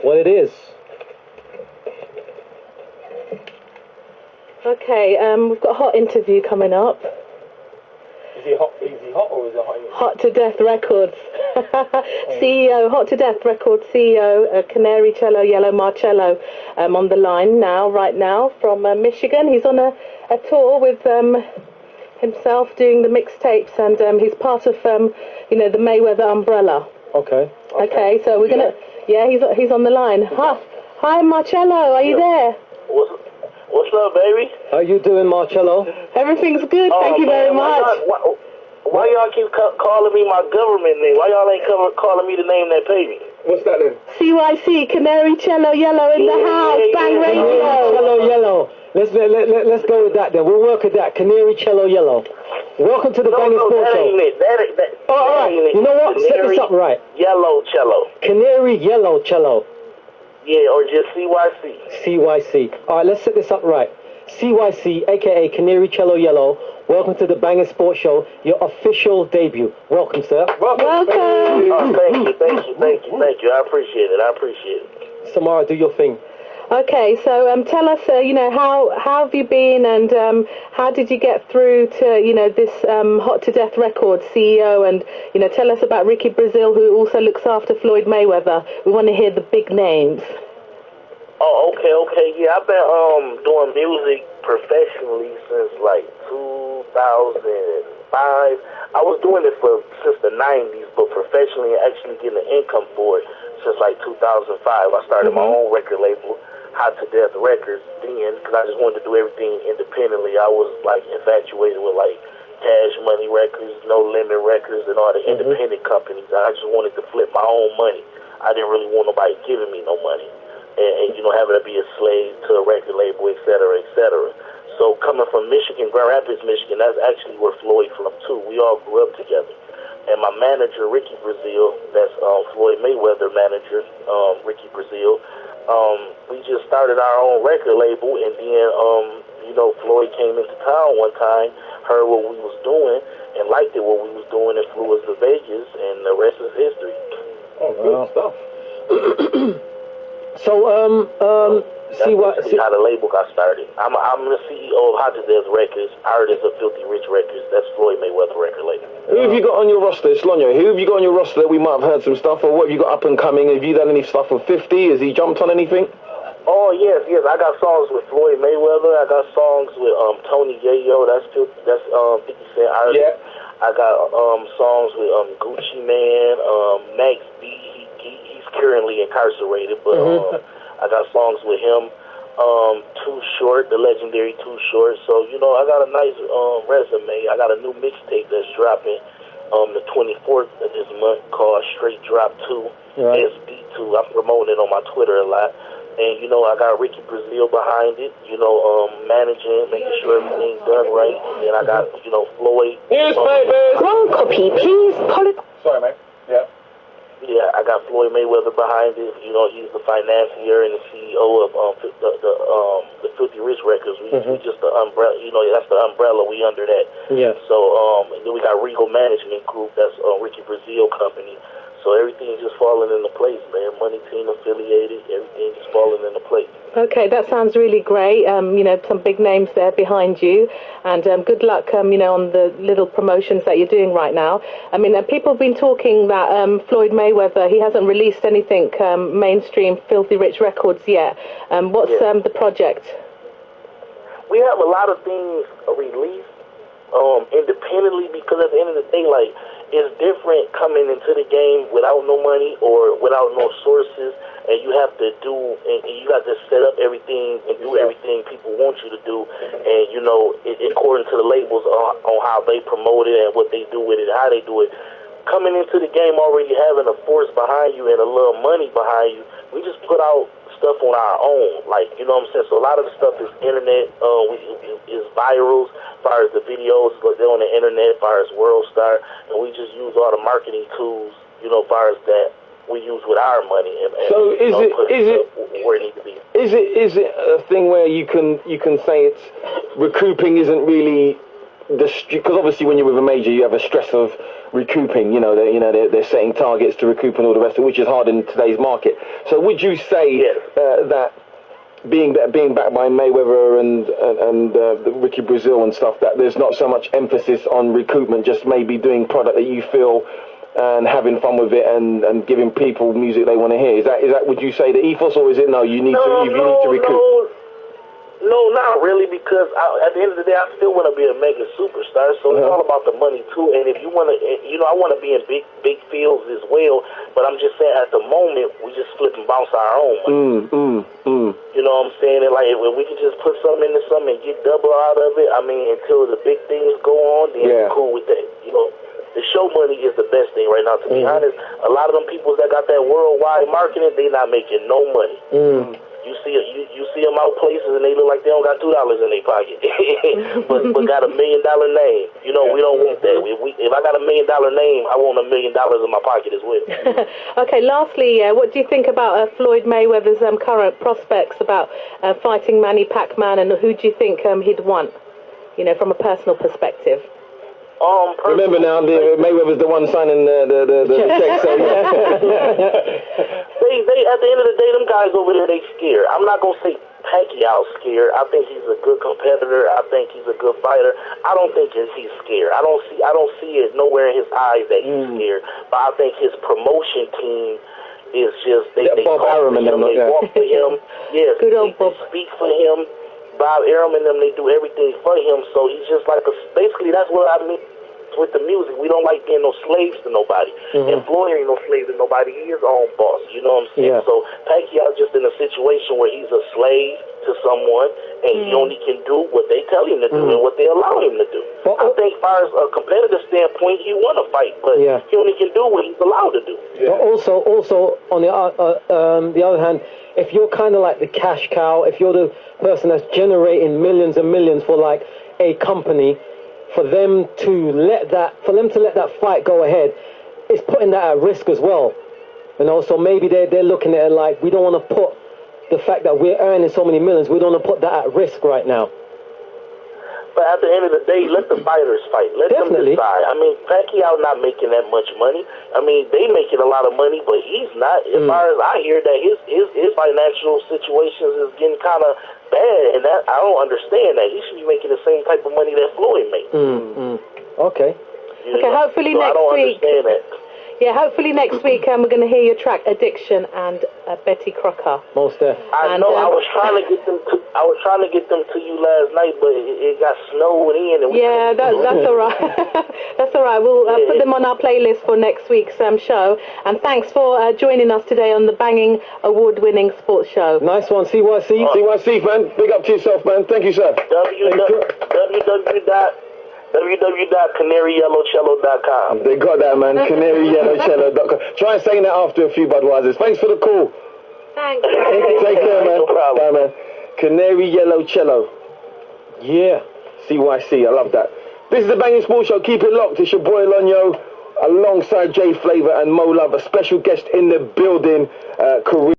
what it is. Okay, we've got a hot interview coming up. Is he hot or is it hot? Hot to Death Records. CEO, Hot to Death Records CEO, Canary Cello Yellow Marcello, on the line right now from Michigan. He's on a tour with himself doing the mixtapes, and he's part of the Mayweather umbrella. Okay. Okay, so we're gonna. Yeah, he's on the line. Hi, Marcello, are you there? What's up, baby? How you doing, Marcello? Everything's good, thank you very much. Why y'all keep calling me my government name? Why y'all ain't calling me the name that pay me? What's that then? CYC, Canary Cello Yellow in the house, Bang Radio. Cello Yellow. Let's go with that then. We'll work with that. Canary Cello Yellow. Welcome to the Banging Sports Show. All right. You know what? Set this up right. Yellow Cello. Canary Yellow Cello. Yeah, or just CYC. CYC. All right, let's set this up right. CYC, a.k.a. Canary Cello Yellow. Welcome to the Banging Sports Show, your official debut. Welcome, sir. Welcome. Oh, thank you. I appreciate it. Samara, do your thing. Okay, so tell us, how have you been, and how did you get through to, this Hot to Death Records CEO, and, tell us about Ricky Brazil, who also looks after Floyd Mayweather. We want to hear the big names. Oh, okay. Yeah, I've been doing music professionally since like 2005. I was doing it since the 90s, but professionally actually getting an income for it since like 2005. I started my own record label, Hot to Death Records, then, because I just wanted to do everything independently. I was like infatuated with like Cash Money Records, No Limit Records, and all the independent companies. I just wanted to flip my own money. I didn't really want nobody giving me no money. And having to be a slave to a record label, et cetera, et cetera. So coming from Michigan, Grand Rapids, Michigan, that's actually where Floyd from too. We all grew up together. And my manager, Ricky Brazil, that's Floyd Mayweather manager, Ricky Brazil, we just started our own record label, and then, Floyd came into town one time, heard what we was doing, and liked it what we was doing, and flew us to Vegas, and the rest is history. Oh, good stuff. So, see how the label got started. I'm the CEO of Hot to Death Records, artist of Filthy Rich Records. That's Floyd Mayweather record label. Who have you got on your roster, Slonyo? Who have you got on your roster that we might have heard some stuff, or what have you got up and coming? Have you done any stuff with 50? Has he jumped on anything? Oh, yes. I got songs with Floyd Mayweather. I got songs with Tony Yayo. That's 50 Cent artist. Yeah. I got songs with Gucci Man, Max B. He's currently incarcerated, but I got songs with him. Too Short, the legendary Too Short. So, I got a nice resume. I got a new mixtape that's dropping the 24th of this month called Straight Drop 2, SB2. I'm promoting it on my Twitter a lot. And, I got Ricky Brazil behind it, managing, making sure everything's done right. And then I got, Floyd. Yes, baby! Wrong copy, please. Sorry, mate. Yeah. Yeah, I got Floyd Mayweather behind it. He's the financier and the CEO of the Filthy Rich Records. We just the umbrella. That's the umbrella. We under that. Yeah. So and then we got Regal Management Group. That's Ricky Brazil company. So everything's just falling into place, man. Money Team affiliated. Everything just falling into place. Okay, that sounds really great. Some big names there behind you, and good luck, on the little promotions that you're doing right now. I mean, people have been talking that Floyd Mayweather, he hasn't released anything mainstream Filthy Rich Records yet. What's the project? We have a lot of things released independently, because at the end of the day, like, it's different coming into the game without no money or without no sources, and you have to do, and you got to set up everything and do everything people want you to do, and according to the labels on how they promote it and what they do with it, how they do it. Coming into the game already having a force behind you and a little money behind you, we just put out stuff on our own, like, you know what I'm saying? So a lot of the stuff is internet, is virals, as far as the videos, they're on the internet, as far as World Star, and we just use all the marketing tools, as far as that we use with our money. And so is it where it needs to be? Is it a thing where you can say it's recouping isn't really because obviously when you're with a major you have a stress of recouping. They're setting targets to recoup and all the rest of it, which is hard in today's market. So would you say that being backed by Mayweather and Ricky Brazil and stuff, that there's not so much emphasis on recoupment, just maybe doing product that you feel and having fun with it and giving people music they want to hear? Is that would you say the ethos, or is it you need to recoup? No, not really, because at the end of the day, I still want to be a mega superstar, so it's all about the money, too. And if you want to, I want to be in big fields as well, but I'm just saying at the moment, we just flip and bounce our own money. You know what I'm saying? And like, if we can just put something into something and get double out of it, I mean, until the big things go on, then we're cool with that, The show money is the best thing right now, to be honest. A lot of them people that got that worldwide marketing, they not making no money. You see them out places and they look like they don't got $2 in their pocket, but got $1 million name. We don't want that. If I got $1 million name, I want $1 million in my pocket as well. Okay. Lastly, what do you think about Floyd Mayweather's current prospects about fighting Manny Pacquiao, and who do you think he'd want? From a personal perspective. Remember now, Mayweather's the one signing the check. So they at the end of the day, them guys over there, they scared. I'm not gonna say Pacquiao's scared. I think he's a good competitor. I think he's a good fighter. I don't think he's scared. I don't see it nowhere in his eyes that he's scared. But I think his promotion team is just they Bob talk for him, they walk for him. Yes, good old Bob. They speak for him. Bob Arum and them, they do everything for him, so he's just like basically that's what I mean with the music. We don't like being no slaves to nobody. And Floyd ain't no slave to nobody. He is his own boss, you know what I'm saying? So Pacquiao's just in a situation where he's a slave to someone, and he only can do what they tell him to do and what they allow him to do. I think as far as a competitive standpoint, he want to fight, but he only can do what he's allowed to do. But also on the other hand, if you're kind of like the cash cow, if you're the person that's generating millions and millions for like a company, for them to let that fight go ahead, it's putting that at risk as well. So maybe they're looking at it like, we don't want to put the fact that we're earning so many millions, we don't want to put that at risk right now. But at the end of the day, let the fighters fight. Let them decide. I mean, Pacquiao not making that much money. I mean, they making a lot of money, but he's not. As far as I hear, that his financial situations is getting kind of bad, and that I don't understand that. He should be making the same type of money that Floyd makes. Okay. Hopefully next week. I don't understand that. Yeah, hopefully next week we're going to hear your track "Addiction" and Betty Crocker. Most definitely. I know. I was trying to get them to you last night, but it got snowed in. And that's all right. That's all right. We'll put them on our playlist for next week's show. And thanks for joining us today on the banging award-winning sports show. Nice one, CYC. CYC, man. Big up to yourself, man. Thank you, sir. www.canaryyellowcello.com. They got that, man. CanaryYellowCello.com. Try and saying that after a few Budweisers. Thanks for the call. Thanks. Take care, man. No problem. Bye, man. Canary Yellow Cello. Yeah. CYC. I love that. This is the Banging Sports Show. Keep it locked. It's your boy Lonyo alongside Jay Flavor and Mo Love. A special guest in the building. Korea.